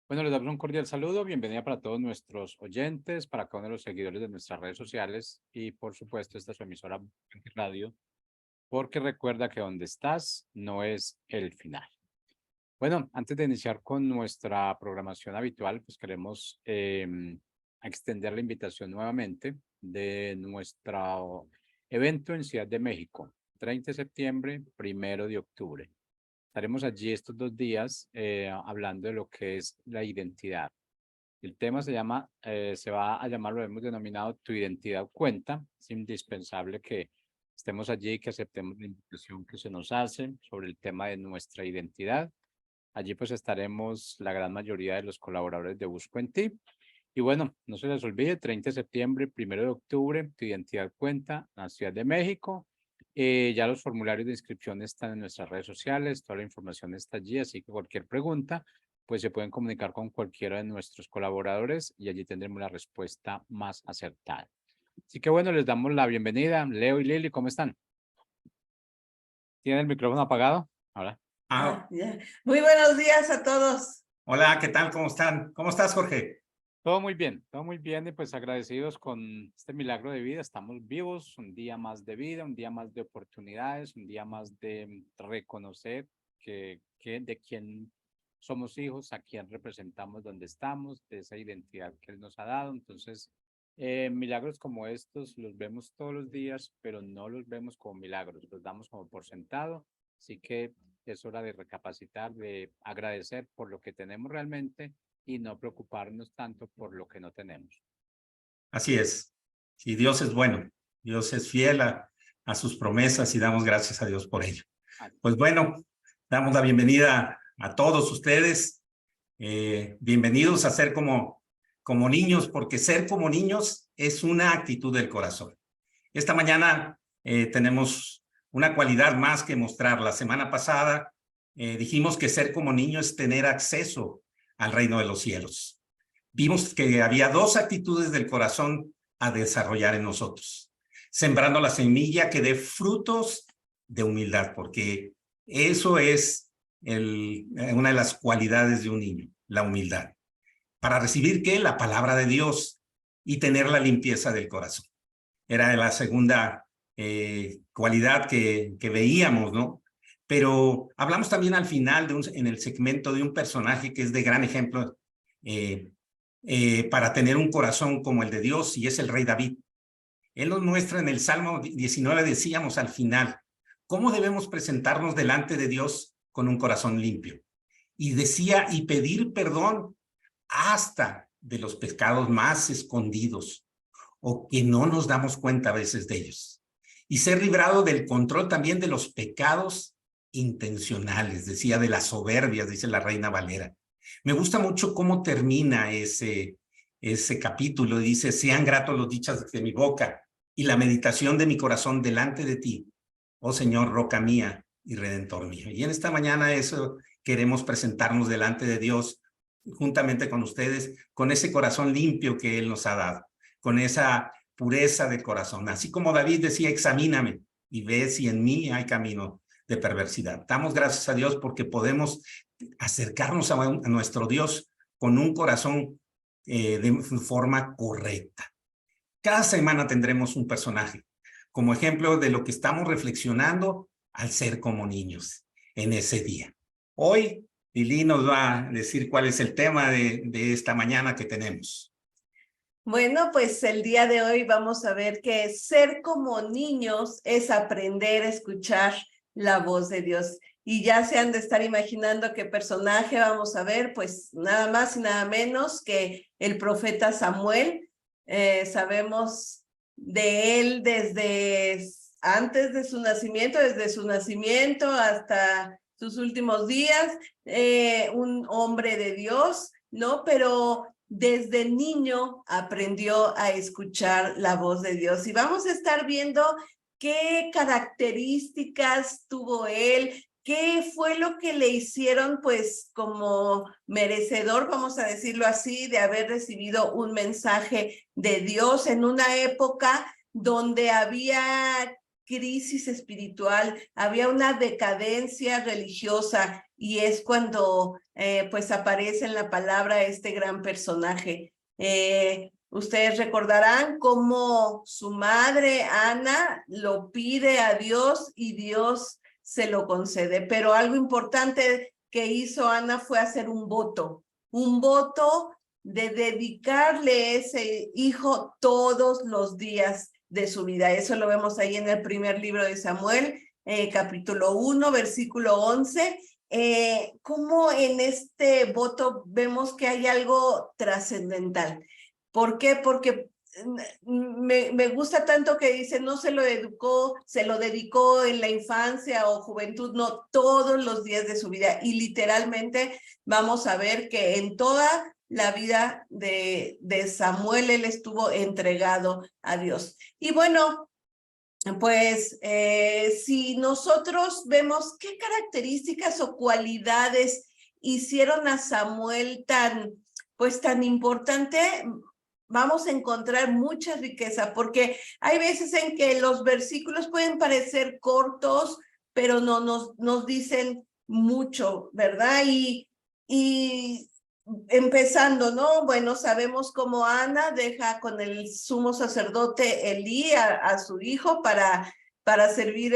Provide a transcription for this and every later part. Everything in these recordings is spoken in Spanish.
Bueno, les damos un cordial saludo, bienvenida para todos nuestros oyentes, para cada uno de los seguidores de nuestras redes sociales y por supuesto esta es su emisora Radio, porque recuerda que donde estás no es el final. Bueno, antes de iniciar con nuestra programación habitual, pues queremos extender la invitación nuevamente de nuestro evento en Ciudad de México, 30 de septiembre, 1 de octubre. Estaremos allí estos 2 días hablando de lo que es la identidad. El tema se va a llamar, lo hemos denominado Tu identidad cuenta. Es indispensable que estemos allí y que aceptemos la invitación que se nos hace sobre el tema de nuestra identidad. Allí pues estaremos la gran mayoría de los colaboradores de Busco en Ti. Y bueno, no se les olvide, 30 de septiembre, 1 de octubre, Tu identidad cuenta, en la Ciudad de México. Ya los formularios de inscripción están en nuestras redes sociales, toda la información está allí, así que cualquier pregunta, pues se pueden comunicar con cualquiera de nuestros colaboradores y allí tendremos la respuesta más acertada. Así que bueno, les damos la bienvenida. Leo y Lili, ¿cómo están? ¿Tienen el micrófono apagado? Ahora. Ya. Muy buenos días a todos. Hola, ¿qué tal? ¿Cómo están? ¿Cómo estás, Jorge? Todo muy bien y pues agradecidos con este milagro de vida. Estamos vivos, un día más de vida, un día más de oportunidades, un día más de reconocer que de quién somos hijos, a quién representamos donde estamos, de esa identidad que Él nos ha dado. Entonces, milagros como estos los vemos todos los días, pero no los vemos como milagros, los damos como por sentado. Así que es hora de recapacitar, de agradecer por lo que tenemos realmente y no preocuparnos tanto por lo que no tenemos. Así es. Sí, Dios es bueno. Dios es fiel a sus promesas y damos gracias a Dios por ello. Pues bueno, damos la bienvenida a todos ustedes. Bienvenidos a ser como niños, porque ser como niños es una actitud del corazón. Esta mañana tenemos una cualidad más que mostrar. La semana pasada dijimos que ser como niño es tener acceso al reino de los cielos. Vimos que había dos actitudes del corazón a desarrollar en nosotros, sembrando la semilla que dé frutos de humildad, porque eso es una de las cualidades de un niño, la humildad. Para recibir, ¿qué? La palabra de Dios y tener la limpieza del corazón. Era la segunda cualidad que veíamos, ¿no? Pero hablamos también al final en el segmento de un personaje que es de gran ejemplo para tener un corazón como el de Dios, y es el rey David. Él nos muestra en el Salmo 19, decíamos al final, cómo debemos presentarnos delante de Dios con un corazón limpio. Y decía, y pedir perdón hasta de los pecados más escondidos o que no nos damos cuenta a veces de ellos. Y ser librado del control también de los pecados intencionales, decía, de las soberbias, dice la Reina Valera. Me gusta mucho cómo termina ese capítulo. Dice, sean gratos los dichos de mi boca y la meditación de mi corazón delante de ti, oh Señor, roca mía y redentor mío. Y en esta mañana eso queremos presentarnos delante de Dios juntamente con ustedes, con ese corazón limpio que Él nos ha dado, con esa pureza de corazón. Así como David decía, examíname y ve si en mí hay camino de perversidad. Damos gracias a Dios porque podemos acercarnos a nuestro Dios con un corazón de forma correcta. Cada semana tendremos un personaje como ejemplo de lo que estamos reflexionando al ser como niños en ese día. Hoy Lili nos va a decir cuál es el tema de esta mañana que tenemos. Bueno, pues el día de hoy vamos a ver que ser como niños es aprender a escuchar la voz de Dios. Y ya se han de estar imaginando qué personaje vamos a ver, pues nada más y nada menos que el profeta Samuel. Sabemos de él desde antes de su nacimiento, desde su nacimiento hasta sus últimos días, un hombre de Dios, ¿no? Pero desde niño aprendió a escuchar la voz de Dios. Y vamos a estar viendo qué características tuvo él, qué fue lo que le hicieron, pues, como merecedor, vamos a decirlo así, de haber recibido un mensaje de Dios en una época donde había crisis espiritual, había una decadencia religiosa, y es cuando pues aparece en la palabra este gran personaje. Ustedes recordarán cómo su madre, Ana, lo pide a Dios y Dios se lo concede. Pero algo importante que hizo Ana fue hacer un voto de dedicarle ese hijo todos los días de su vida. Eso lo vemos ahí en el primer libro de Samuel, capítulo 1, versículo 11. Cómo en este voto vemos que hay algo trascendental. ¿Por qué? Porque me gusta tanto que dice, no se lo educó, se lo dedicó en la infancia o juventud, no, todos los días de su vida. Y literalmente vamos a ver que en toda la vida de Samuel, él estuvo entregado a Dios. Y bueno, pues si nosotros vemos qué características o cualidades hicieron a Samuel tan importante, vamos a encontrar mucha riqueza, porque hay veces en que los versículos pueden parecer cortos, pero no nos dicen mucho, ¿verdad? Y empezando, ¿no? Bueno, sabemos cómo Ana deja con el sumo sacerdote Elí a su hijo para servir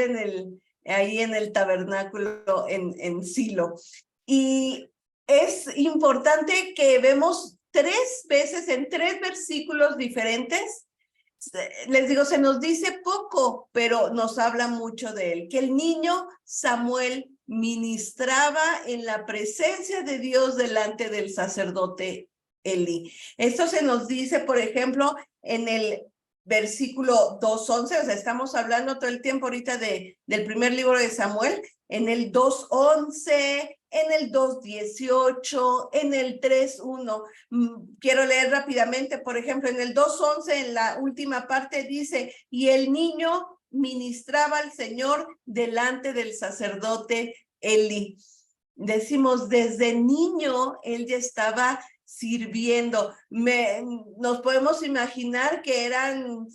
ahí en el tabernáculo en Silo. Y es importante que vemos 3 veces en 3 versículos diferentes. Les digo, se nos dice poco, pero nos habla mucho de él, que el niño Samuel ministraba en la presencia de Dios delante del sacerdote Elí. Esto se nos dice, por ejemplo, en el versículo 2:11, o sea, estamos hablando todo el tiempo ahorita del primer libro de Samuel, en el 2:11, en el 2:18, en el 3:1. Quiero leer rápidamente, por ejemplo, en el 2:11, en la última parte dice, y el niño ministraba al Señor delante del sacerdote Elí. Decimos, desde niño él ya estaba sirviendo. Nos podemos imaginar que eran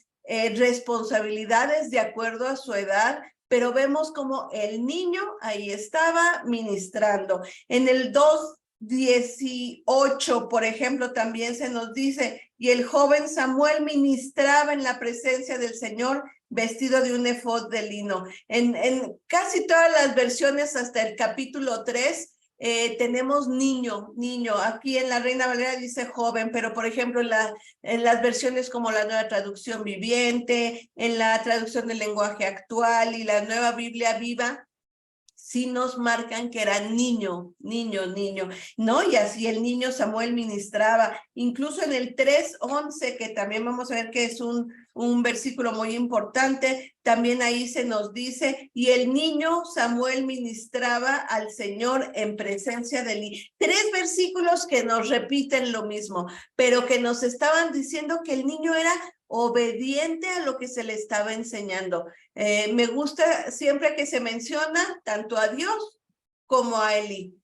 responsabilidades de acuerdo a su edad, pero vemos como el niño ahí estaba ministrando. En el 2:18, por ejemplo, también se nos dice, y el joven Samuel ministraba en la presencia del Señor vestido de un efod de lino. En casi todas las versiones hasta el capítulo 3 tenemos niño. Aquí en la Reina Valera dice joven, pero por ejemplo en las versiones como la Nueva Traducción Viviente, en la traducción del lenguaje actual y la Nueva Biblia Viva, sí nos marcan que era niño, ¿no? Y así el niño Samuel ministraba. Incluso en el 3:11, que también vamos a ver que es un versículo muy importante, también ahí se nos dice, y el niño Samuel ministraba al Señor en presencia de él. 3 versículos que nos repiten lo mismo, pero que nos estaban diciendo que el niño era obediente a lo que se le estaba enseñando. Me gusta siempre que se menciona tanto a Dios como a Elí.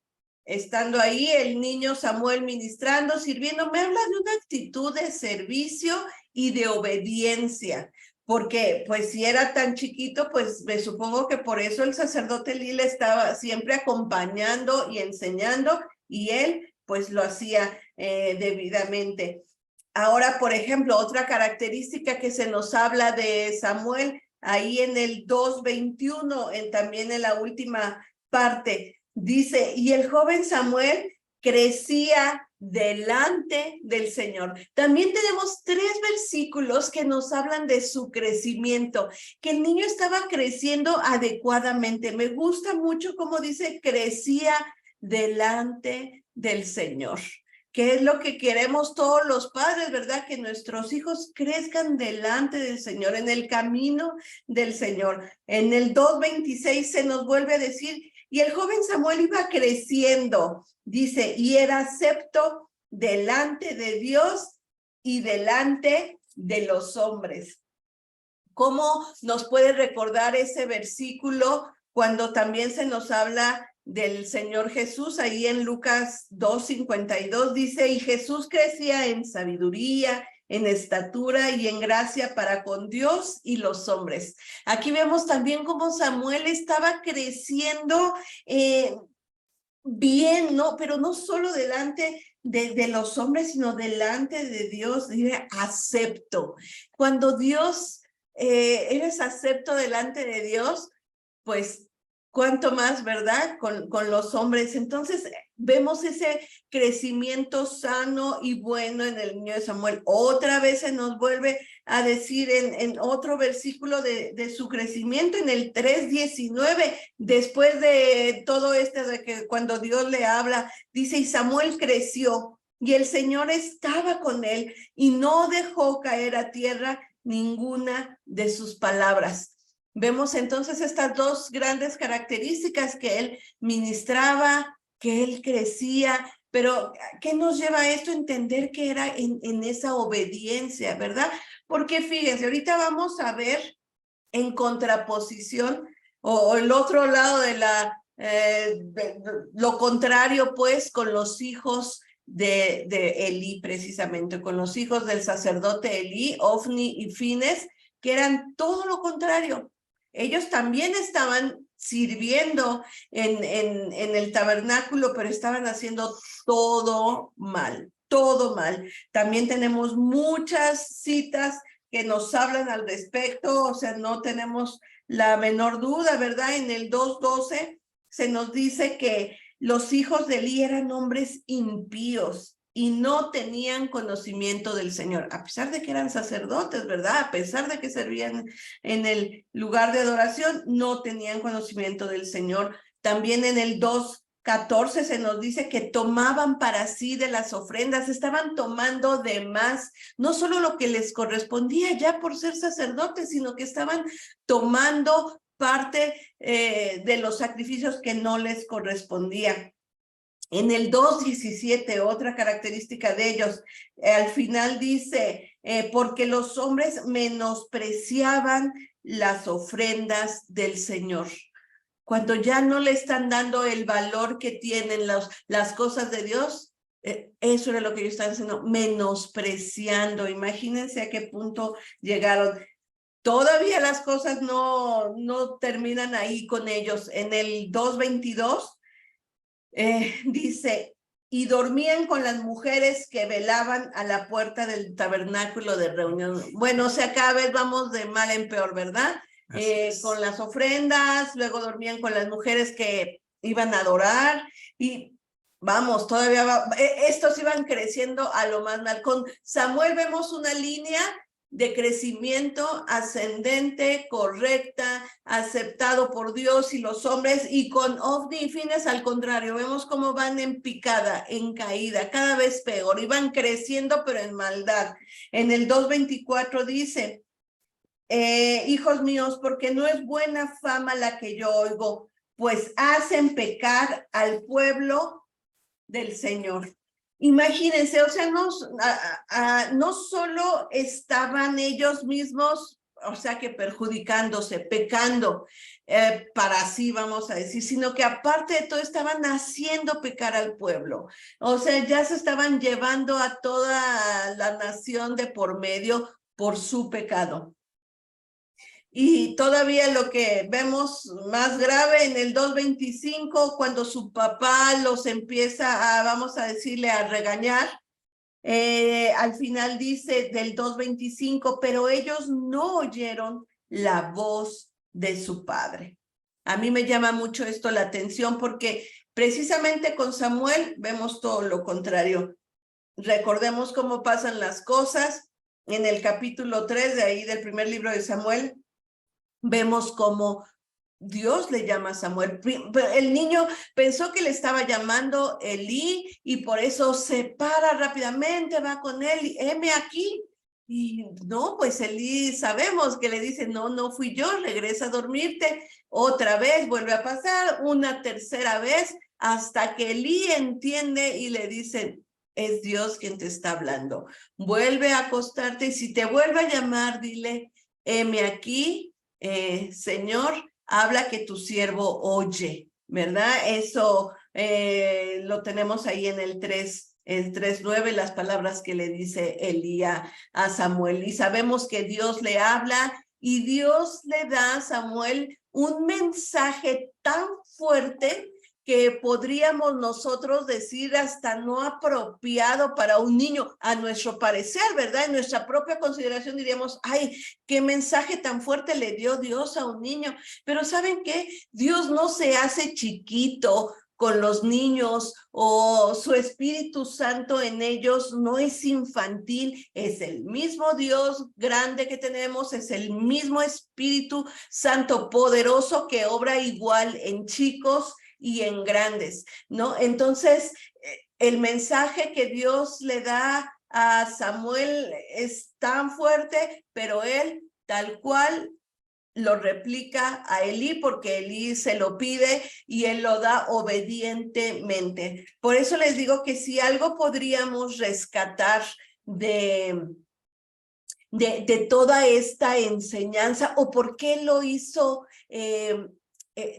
Estando ahí el niño Samuel ministrando, sirviendo, me habla de una actitud de servicio y de obediencia, porque pues si era tan chiquito, pues me supongo que por eso el sacerdote Elí le estaba siempre acompañando y enseñando, y él pues lo hacía debidamente. Ahora, por ejemplo, otra característica que se nos habla de Samuel, ahí en el 2:21, también en la última parte, dice, y el joven Samuel crecía delante del Señor. También tenemos 3 versículos que nos hablan de su crecimiento, que el niño estaba creciendo adecuadamente. Me gusta mucho cómo dice, crecía delante del Señor. ¿Qué es lo que queremos todos los padres, verdad? Que nuestros hijos crezcan delante del Señor, en el camino del Señor. En el 2:26 se nos vuelve a decir, y el joven Samuel iba creciendo, dice, y era acepto delante de Dios y delante de los hombres. ¿Cómo nos puede recordar ese versículo cuando también se nos habla del Señor Jesús? Ahí en Lucas 2:52 dice, y Jesús crecía en sabiduría, en estatura y en gracia para con Dios y los hombres. Aquí vemos también cómo Samuel estaba creciendo bien, ¿no? Pero no solo delante de los hombres, sino delante de Dios. Dice, acepto. Cuando Dios, eres acepto delante de Dios, pues cuánto más, ¿verdad? Con los hombres. Entonces vemos ese crecimiento sano y bueno en el niño de Samuel. Otra vez se nos vuelve a decir en otro versículo de su crecimiento, en el 3:19, después de todo de que cuando Dios le habla, dice, y Samuel creció y el Señor estaba con él y no dejó caer a tierra ninguna de sus palabras. Vemos entonces estas dos grandes características, que él ministraba, que él crecía, pero ¿qué nos lleva a esto? Entender que era en esa obediencia, ¿verdad? Porque fíjense, ahorita vamos a ver en contraposición o el otro lado de lo contrario, pues, con los hijos de Elí, precisamente, con los hijos del sacerdote Elí, Ofni y Fines, que eran todo lo contrario. Ellos también estaban sirviendo en el tabernáculo, pero estaban haciendo todo mal, todo mal. También tenemos muchas citas que nos hablan al respecto, o sea, no tenemos la menor duda, ¿verdad? En el 2:12 se nos dice que los hijos de Elí eran hombres impíos y no tenían conocimiento del Señor, a pesar de que eran sacerdotes, ¿verdad? A pesar de que servían en el lugar de adoración, no tenían conocimiento del Señor. También en el 2:14 se nos dice que tomaban para sí de las ofrendas, estaban tomando de más, no solo lo que les correspondía ya por ser sacerdotes, sino que estaban tomando parte de los sacrificios que no les correspondía. En el 2:17, otra característica de ellos, al final dice, porque los hombres menospreciaban las ofrendas del Señor. Cuando ya no le están dando el valor que tienen las cosas de Dios, eso era lo que ellos estaban haciendo, menospreciando. Imagínense a qué punto llegaron. Todavía las cosas no terminan ahí con ellos. En el 2:22 dice, y dormían con las mujeres que velaban a la puerta del tabernáculo de reunión. Bueno, o sea, cada vez vamos de mal en peor, ¿verdad? Con las ofrendas, luego dormían con las mujeres que iban a adorar y vamos, todavía estos iban creciendo a lo más mal. Con Samuel vemos una línea de crecimiento ascendente, correcta, aceptado por Dios y los hombres, y con Ofni y Fines al contrario, vemos cómo van en picada, en caída, cada vez peor, y van creciendo pero en maldad. En el 2:24 dice, hijos míos, porque no es buena fama la que yo oigo, pues hacen pecar al pueblo del Señor. Imagínense, o sea, no solo estaban ellos mismos, o sea, que perjudicándose, pecando para sí, vamos a decir, sino que aparte de todo estaban haciendo pecar al pueblo. O sea, ya se estaban llevando a toda la nación de por medio por su pecado. Y todavía lo que vemos más grave en el 2:25, cuando su papá los empieza vamos a decirle, a regañar, al final dice del 2:25, pero ellos no oyeron la voz de su padre. A mí me llama mucho esto la atención porque precisamente con Samuel vemos todo lo contrario. Recordemos cómo pasan las cosas en el capítulo 3 de ahí del primer libro de Samuel. Vemos cómo Dios le llama a Samuel. El niño pensó que le estaba llamando Elí y por eso se para rápidamente, va con él y heme aquí. Y no, pues Elí sabemos que le dice, no fui yo, regresa a dormirte. Otra vez vuelve a pasar, una tercera vez, hasta que Elí entiende y le dice, es Dios quien te está hablando. Vuelve a acostarte y si te vuelve a llamar, dile, heme aquí. Señor, habla que tu siervo oye, ¿verdad? Eso lo tenemos ahí en el 3, en 3:9 las palabras que le dice Elí a Samuel. Y sabemos que Dios le habla y Dios le da a Samuel un mensaje tan fuerte que podríamos nosotros decir hasta no apropiado para un niño, a nuestro parecer, ¿verdad? En nuestra propia consideración diríamos, ay, qué mensaje tan fuerte le dio Dios a un niño. Pero ¿saben qué? Dios no se hace chiquito con los niños, o su Espíritu Santo en ellos no es infantil, es el mismo Dios grande que tenemos, es el mismo Espíritu Santo poderoso que obra igual en chicos y en grandes, ¿no? Entonces, el mensaje que Dios le da a Samuel es tan fuerte, pero él tal cual lo replica a Elí porque Elí se lo pide y él lo da obedientemente. Por eso les digo que si algo podríamos rescatar de toda esta enseñanza, o por qué lo hizo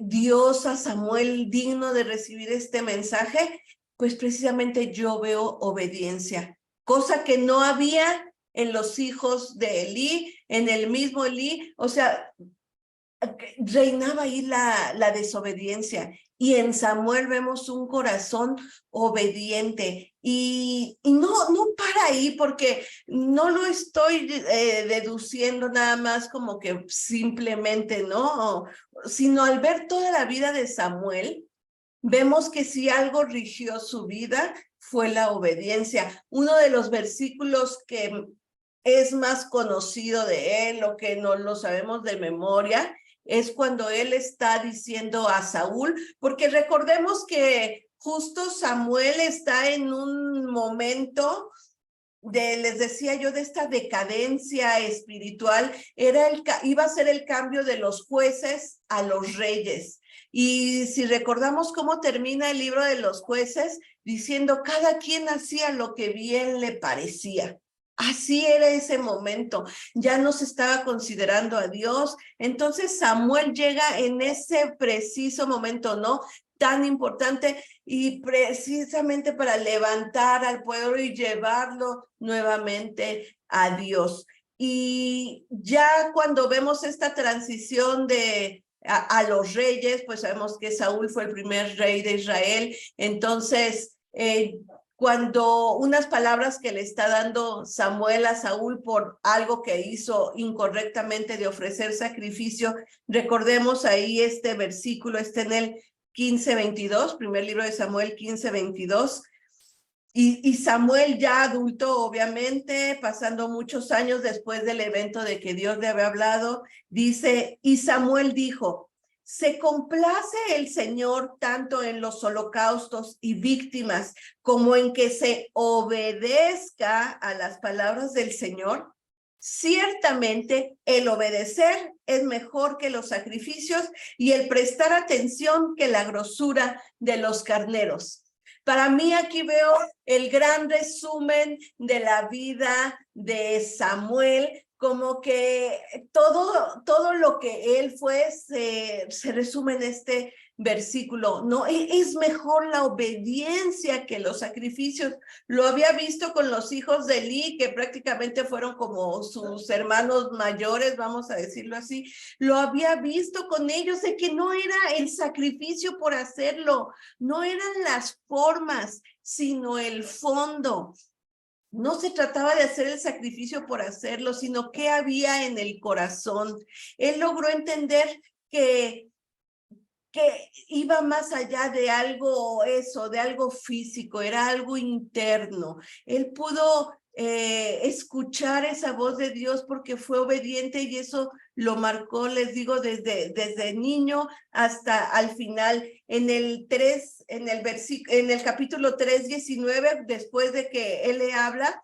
Dios a Samuel digno de recibir este mensaje, pues precisamente yo veo obediencia, cosa que no había en los hijos de Elí, en el mismo Elí, o sea, reinaba ahí la desobediencia. Y en Samuel vemos un corazón obediente. Y no para ahí, porque no lo estoy deduciendo nada más como que simplemente, ¿no? Sino al ver toda la vida de Samuel, vemos que si algo rigió su vida fue la obediencia. Uno de los versículos que es más conocido de él, o que no lo sabemos de memoria, es cuando él está diciendo a Saúl, porque recordemos que justo Samuel está en un momento les decía yo, de esta decadencia espiritual, iba a ser el cambio de los jueces a los reyes. Y si recordamos cómo termina el libro de los jueces, diciendo cada quien hacía lo que bien le parecía. Así era ese momento, ya no se estaba considerando a Dios. Entonces Samuel llega en ese preciso momento, ¿no? Tan importante, y precisamente para levantar al pueblo y llevarlo nuevamente a Dios. Y ya cuando vemos esta transición a los reyes, pues sabemos que Saúl fue el primer rey de Israel. Entonces, cuando unas palabras que le está dando Samuel a Saúl por algo que hizo incorrectamente de ofrecer sacrificio, recordemos ahí este versículo, está en el 15:22, primer libro de Samuel 15:22, y Samuel ya adulto, obviamente, pasando muchos años después del evento de que Dios le había hablado, dice, y Samuel dijo, ¿se complace el Señor tanto en los holocaustos y víctimas como en que se obedezca a las palabras del Señor? Ciertamente, el obedecer es mejor que los sacrificios y el prestar atención que la grosura de los carneros. Para mí aquí veo el gran resumen de la vida de Samuel, como que todo lo que él fue se resume en este versículo, ¿no? Es mejor la obediencia que los sacrificios. Lo había visto con los hijos de Elí, que prácticamente fueron como sus hermanos mayores, vamos a decirlo así. Lo había visto con ellos, de que no era el sacrificio por hacerlo, no eran las formas, sino el fondo. No se trataba de hacer el sacrificio por hacerlo, sino qué había en el corazón. Él logró entender que iba más allá de algo de algo físico, era algo interno. Él pudo escuchar esa voz de Dios porque fue obediente, y eso lo marcó, les digo, desde niño hasta al final. En el capítulo 3:19, después de que él le habla,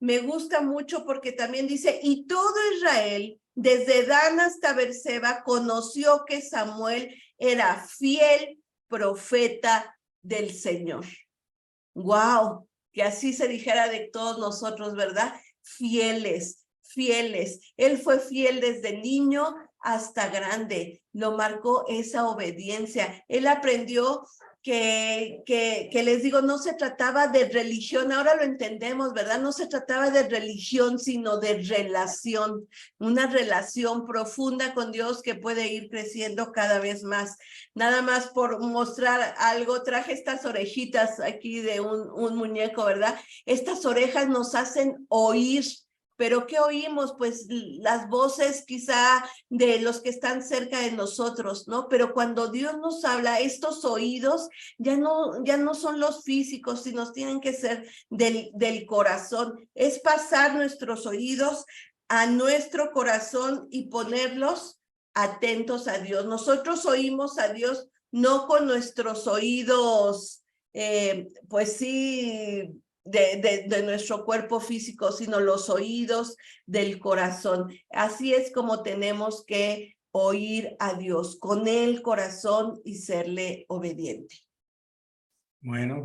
me gusta mucho porque también dice, y todo Israel, desde Dan hasta Berseba, conoció que Samuel era fiel profeta del Señor. ¡Wow! Que así se dijera de todos nosotros, ¿verdad? Fieles, fieles. Él fue fiel desde niño hasta grande. Lo marcó esa obediencia. Él aprendió que les digo, no se trataba de religión, ahora lo entendemos, ¿verdad? No se trataba de religión, sino de relación, una relación profunda con Dios que puede ir creciendo cada vez más. Nada más por mostrar algo, traje estas orejitas aquí de un muñeco, ¿verdad? Estas orejas nos hacen oír. ¿Pero qué oímos? Pues las voces quizá de los que están cerca de nosotros, ¿no? Pero cuando Dios nos habla, estos oídos ya no son los físicos, sino tienen que ser del corazón. Es pasar nuestros oídos a nuestro corazón y ponerlos atentos a Dios. Nosotros oímos a Dios no con nuestros oídos, pues sí, de nuestro cuerpo físico, sino los oídos del corazón. Así es como tenemos que oír a Dios con el corazón y serle obediente. Bueno,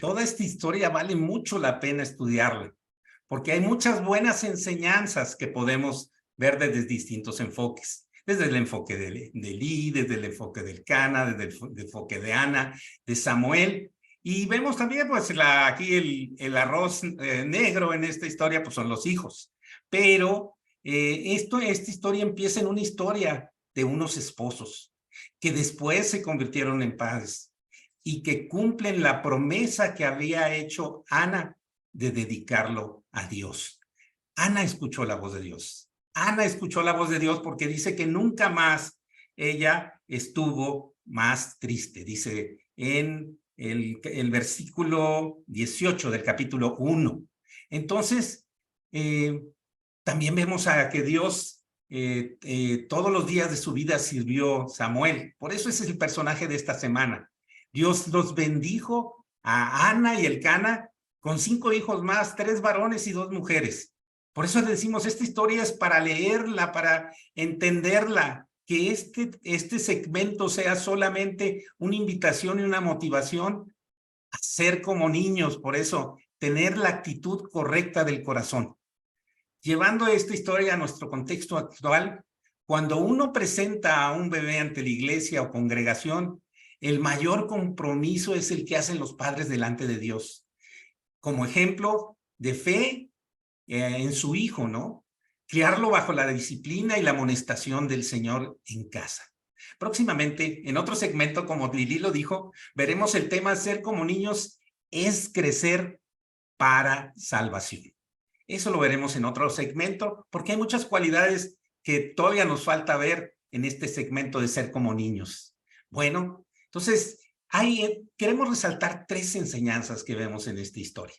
toda esta historia vale mucho la pena estudiarla, porque hay muchas buenas enseñanzas que podemos ver desde distintos enfoques. Desde el enfoque de Elí, desde el enfoque del Cana, desde el enfoque de Ana, de Samuel. Y vemos también, pues, aquí el arroz negro en esta historia, pues son los hijos. Pero esta historia empieza en una historia de unos esposos que después se convirtieron en padres y que cumplen la promesa que había hecho Ana de dedicarlo a Dios. Ana escuchó la voz de Dios. Ana escuchó la voz de Dios porque dice que nunca más ella estuvo más triste. Dice en el versículo 18 del capítulo 1. Entonces, también vemos a que Dios todos los días de su vida sirvió Samuel. Por eso ese es el personaje de esta semana. Dios los bendijo a Ana y Elcana con 5 hijos más, 3 varones y 2 mujeres. Por eso le decimos, esta historia es para leerla, para entenderla, que este segmento sea solamente una invitación y una motivación a ser como niños. Por eso, tener la actitud correcta del corazón. Llevando esta historia a nuestro contexto actual, cuando uno presenta a un bebé ante la iglesia o congregación, el mayor compromiso es el que hacen los padres delante de Dios, como ejemplo de fe en su hijo, ¿no? Criarlo bajo la disciplina y la amonestación del Señor en casa. Próximamente, en otro segmento, como Lili lo dijo, veremos el tema ser como niños es crecer para salvación. Eso lo veremos en otro segmento, porque hay muchas cualidades que todavía nos falta ver en este segmento de ser como niños. Bueno, entonces, queremos resaltar 3 enseñanzas que vemos en esta historia.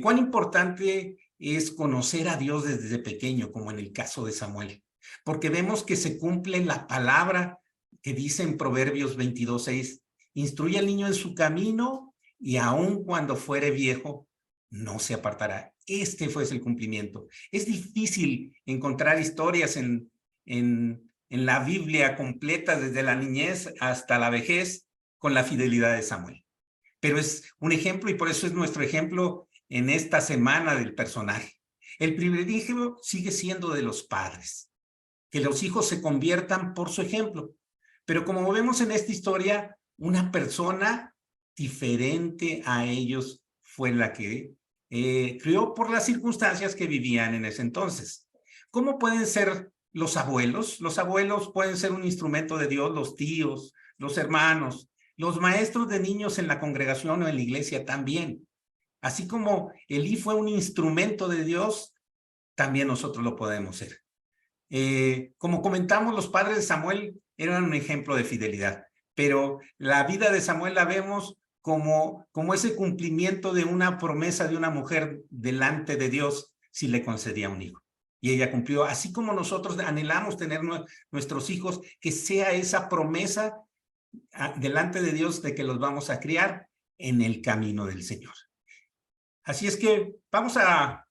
Cuán importante es conocer a Dios desde pequeño, como en el caso de Samuel, porque vemos que se cumple la palabra que dice en Proverbios 22:6, instruye al niño en su camino y aun cuando fuere viejo, no se apartará. Este fue el cumplimiento. Es difícil encontrar historias en la Biblia completa desde la niñez hasta la vejez con la fidelidad de Samuel. Pero es un ejemplo y por eso es nuestro ejemplo en esta semana del personaje. El privilegio sigue siendo de los padres, que los hijos se conviertan por su ejemplo. Pero como vemos en esta historia, una persona diferente a ellos fue la que crió por las circunstancias que vivían en ese entonces. ¿Cómo pueden ser los abuelos? Los abuelos pueden ser un instrumento de Dios, los tíos, los hermanos, los maestros de niños en la congregación o en la iglesia también. Así como Elí fue un instrumento de Dios, también nosotros lo podemos ser. Como comentamos, los padres de Samuel eran un ejemplo de fidelidad, pero la vida de Samuel la vemos como ese cumplimiento de una promesa de una mujer delante de Dios si le concedía un hijo. Y ella cumplió, así como nosotros anhelamos tener nuestros hijos, que sea esa promesa delante de Dios de que los vamos a criar en el camino del Señor. Así es que vamos a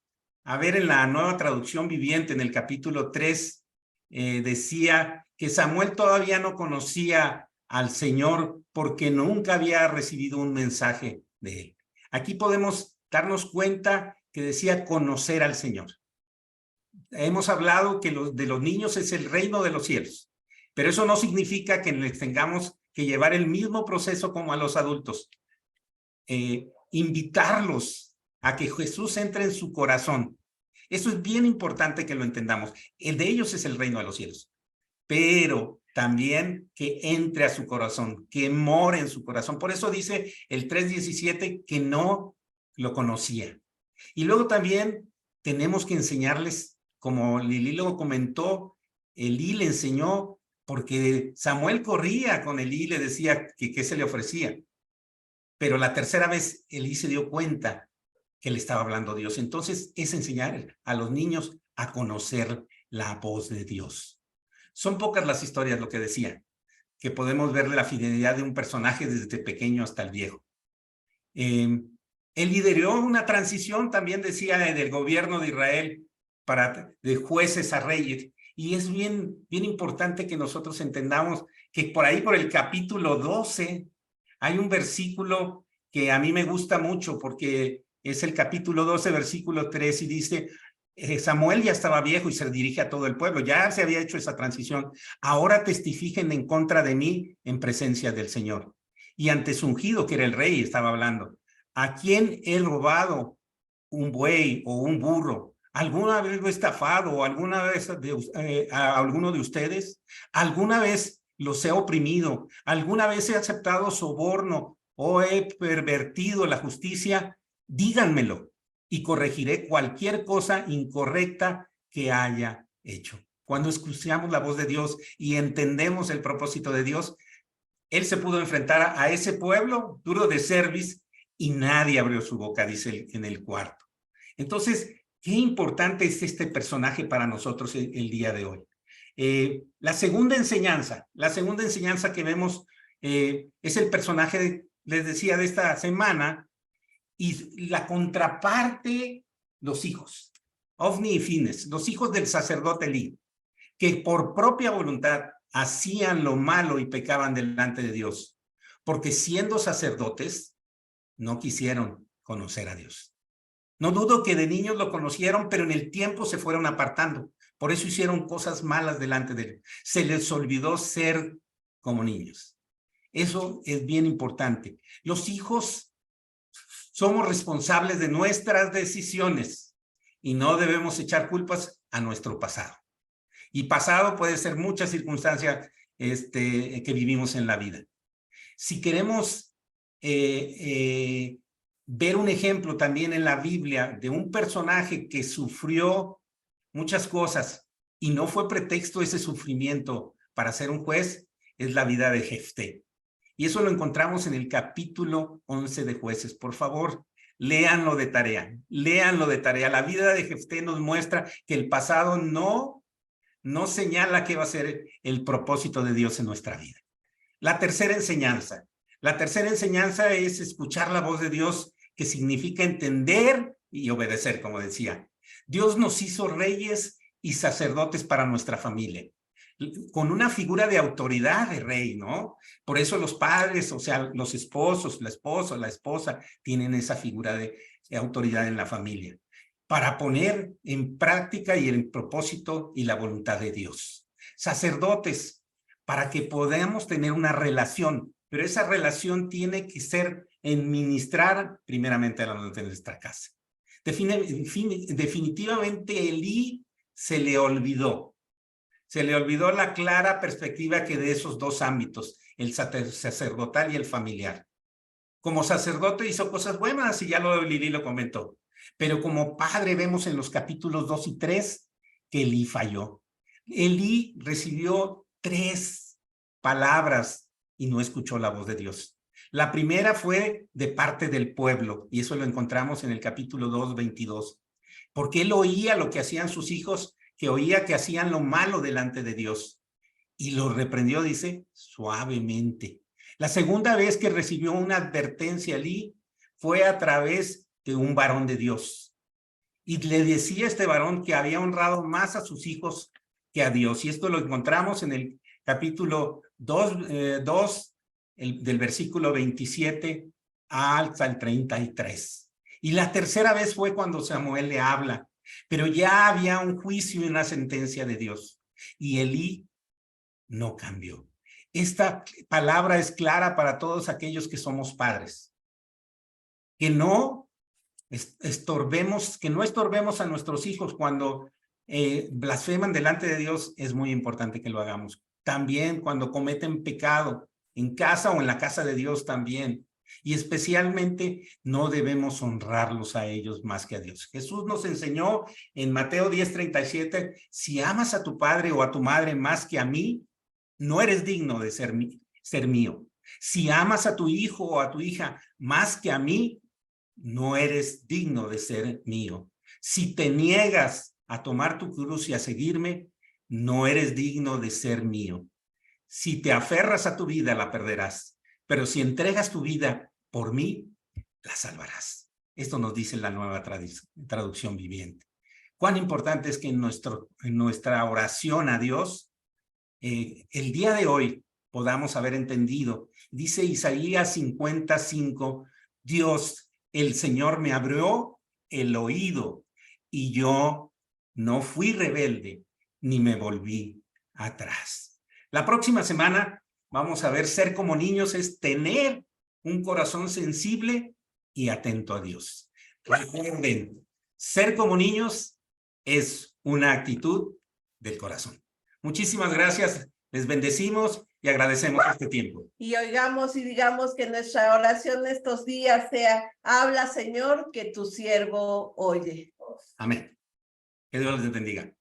ver en la Nueva Traducción Viviente, en el capítulo 3, decía que Samuel todavía no conocía al Señor porque nunca había recibido un mensaje de él. Aquí podemos darnos cuenta que decía conocer al Señor. Hemos hablado que de los niños es el reino de los cielos, pero eso no significa que les tengamos que llevar el mismo proceso como a los adultos. Invitarlos a que Jesús entre en su corazón. Eso es bien importante que lo entendamos. El de ellos es el reino de los cielos, pero también que entre a su corazón, que more en su corazón. Por eso dice el 3:17 que no lo conocía. Y luego también tenemos que enseñarles, como Lili lo comentó, Elí le enseñó, porque Samuel corría con Elí y le decía que qué se le ofrecía. Pero la tercera vez Elí se dio cuenta que le estaba hablando Dios. Entonces es enseñar a los niños a conocer la voz de Dios. Son pocas las historias, lo que decía, que podemos ver la fidelidad de un personaje desde pequeño hasta el viejo. Él lideró una transición, también decía, del gobierno de Israel de jueces a reyes. Y es bien importante que nosotros entendamos que por ahí, por el capítulo 12, hay un versículo que a mí me gusta mucho porque es el capítulo 12, versículo 3, y dice, Samuel ya estaba viejo y se dirige a todo el pueblo, ya se había hecho esa transición. Ahora testifiquen en contra de mí en presencia del Señor. Y ante su ungido, que era el rey, estaba hablando. ¿A quién he robado un buey o un burro? ¿Alguna vez lo he estafado o alguna vez a alguno de ustedes? ¿Alguna vez los he oprimido? ¿Alguna vez he aceptado soborno o he pervertido la justicia? Díganmelo y corregiré cualquier cosa incorrecta que haya hecho. Cuando escuchamos la voz de Dios y entendemos el propósito de Dios, él se pudo enfrentar a ese pueblo duro de cerviz y nadie abrió su boca, dice en el cuarto. Entonces, qué importante es este personaje para nosotros el día de hoy. La segunda enseñanza que vemos es el personaje, les decía, de esta semana, y la contraparte, los hijos, Ofni y Fines, los hijos del sacerdote Elí, que por propia voluntad hacían lo malo y pecaban delante de Dios, porque siendo sacerdotes, no quisieron conocer a Dios. No dudo que de niños lo conocieron, pero en el tiempo se fueron apartando. Por eso hicieron cosas malas delante de él. Se les olvidó ser como niños. Eso es bien importante. Los hijos somos responsables de nuestras decisiones y no debemos echar culpas a nuestro pasado. Y pasado puede ser muchas circunstancias que vivimos en la vida. Si queremos ver un ejemplo también en la Biblia de un personaje que sufrió muchas cosas y no fue pretexto ese sufrimiento para ser un juez, es la vida de Jefté. Y eso lo encontramos en el capítulo 11 de Jueces. Por favor, léanlo de tarea, léanlo de tarea. La vida de Jefté nos muestra que el pasado no señala qué va a ser el propósito de Dios en nuestra vida. La tercera enseñanza es escuchar la voz de Dios, que significa entender y obedecer, como decía. Dios nos hizo reyes y sacerdotes para nuestra familia, con una figura de autoridad de rey, ¿no? Por eso los padres, o sea, los esposos, la esposa, tienen esa figura de autoridad en la familia, para poner en práctica y el propósito y la voluntad de Dios. Sacerdotes, para que podamos tener una relación, pero esa relación tiene que ser en ministrar primeramente a la de nuestra casa. Definitivamente Elí se le olvidó la clara perspectiva que de esos dos ámbitos, el sacerdotal y el familiar. Como sacerdote hizo cosas buenas y ya Lili lo comentó, pero como padre vemos en los capítulos 2 y 3 que Elí falló. Elí recibió 3 palabras y no escuchó la voz de Dios. La primera fue de parte del pueblo, y eso lo encontramos en el capítulo 2, 22. Porque él oía lo que hacían sus hijos, que oía que hacían lo malo delante de Dios. Y lo reprendió, dice, suavemente. La segunda vez que recibió una advertencia Elí fue a través de un varón de Dios. Y le decía a este varón que había honrado más a sus hijos que a Dios. Y esto lo encontramos en el capítulo 2, del versículo 27 hasta el 33. Y la tercera vez fue cuando Samuel le habla, pero ya había un juicio y una sentencia de Dios. Y Elí no cambió. Esta palabra es clara para todos aquellos que somos padres. Que no estorbemos a nuestros hijos cuando blasfeman delante de Dios. Es muy importante que lo hagamos. También cuando cometen pecado en casa o en la casa de Dios también. Y especialmente no debemos honrarlos a ellos más que a Dios. Jesús nos enseñó en Mateo 10:37, si amas a tu padre o a tu madre más que a mí, no eres digno de ser mío. Si amas a tu hijo o a tu hija más que a mí, no eres digno de ser mío. Si te niegas a tomar tu cruz y a seguirme, no eres digno de ser mío. Si te aferras a tu vida, la perderás. Pero si entregas tu vida por mí, la salvarás. Esto nos dice la Nueva Traducción Viviente. Cuán importante es que en nuestra oración a Dios, el día de hoy podamos haber entendido. Dice Isaías 55, Dios, el Señor me abrió el oído y yo no fui rebelde ni me volví atrás. La próxima semana vamos a ver ser como niños es tener un corazón sensible y atento a Dios. Recuerden, ser como niños es una actitud del corazón. Muchísimas gracias, les bendecimos y agradecemos este tiempo. Y oigamos y digamos que nuestra oración estos días sea, habla Señor, que tu siervo oye. Amén. Que Dios les bendiga.